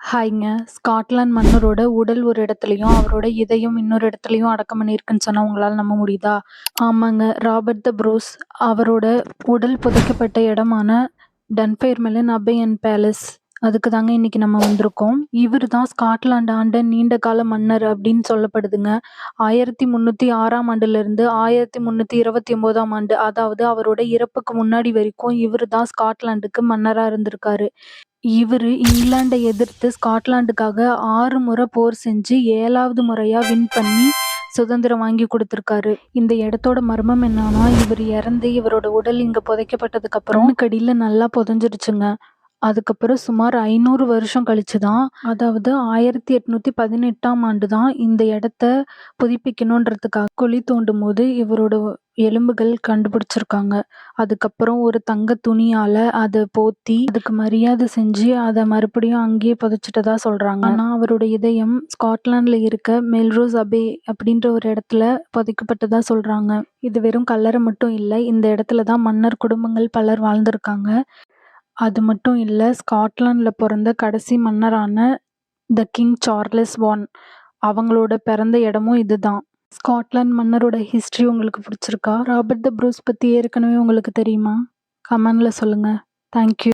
ஹாய்ங்க. Scotland மன்னரோட உடல் ஒரு இடத்துலயும், அவரோட இதயம் இன்னொரு இடத்துலயும் அடக்கம் பண்ணியிருக்குன்னு சொன்னா உங்களால நம்ப முடியுதா? ஆமாங்க. ராபர்ட் த ப்ரூஸ் அவரோட உடல் புதைக்கப்பட்ட இடமான டன்ஃபெயர்மில்லன் அபையன் பேலஸ். அதுக்கு தாங்க இன்னைக்கு நம்ம வந்திருக்கோம். இவரு தான் ஸ்காட்லாந்து ஆண்ட நீண்ட கால மன்னர் அப்படின்னு சொல்லப்படுதுங்க. 1306ஆம் ஆண்டிலிருந்து 1329ஆம் ஆண்டு, அதாவது அவரோட இறப்புக்கு முன்னாடி வரைக்கும் இவரு தான் ஸ்காட்லாந்துக்கு மன்னரா இருந்திருக்காரு. இவரு இங்கிலாந்த எதிர்த்து ஸ்காட்லாந்துக்காக 6 முறை போர் செஞ்சு 7வது முறையா வின் பண்ணி சுதந்திரம் வாங்கி கொடுத்திருக்காரு. இந்த இடத்தோட மர்மம் என்னன்னா, இவர் இறந்து இவரோட உடல் இங்க புதைக்கப்பட்டதுக்கு அப்புறம் மண்ணுக்கடியில நல்லா புதைஞ்சிருச்சுங்க. அதுக்கப்புறம் சுமார் 500 வருஷம் கழிச்சு தான், அதாவது 1818ஆம் ஆண்டு தான் இந்த இடத்த புதுப்பிக்கணுன்றதுக்காக குழி தோண்டும் போது இவரோட எலும்புகள் கண்டுபிடிச்சிருக்காங்க. அதுக்கப்புறம் ஒரு தங்க துணியால அதை போத்தி அதுக்கு மரியாதை செஞ்சு அதை மறுபடியும் அங்கேயே புதைச்சிட்டதா சொல்றாங்க. ஆனா அவரோட இதயம் ஸ்காட்லாந்துல இருக்க மெல்ரோஸ் அபே அப்படின்ற ஒரு இடத்துல புதைக்கப்பட்டதா சொல்றாங்க. இது வெறும் கல்லறை மட்டும் இல்லை, இந்த இடத்துல தான் மன்னர் குடும்பங்கள் பலர் வாழ்ந்திருக்காங்க. அது மட்டும் இல்ல, ஸ்காட்லாந்துல பிறந்த கடைசி மன்னரான த கிங் சார்லஸ் I அவங்களோட பிறந்த இடமும் இதுதான். ஸ்காட்லாந்து மன்னரோட ஹிஸ்டரி உங்களுக்கு பிடிச்சிருக்கா? ராபர்ட் த ப்ரூஸ் பத்தி ஏற்கனவே உங்களுக்கு தெரியுமா? கமெண்ட்ல சொல்லுங்க. தேங்க்யூ.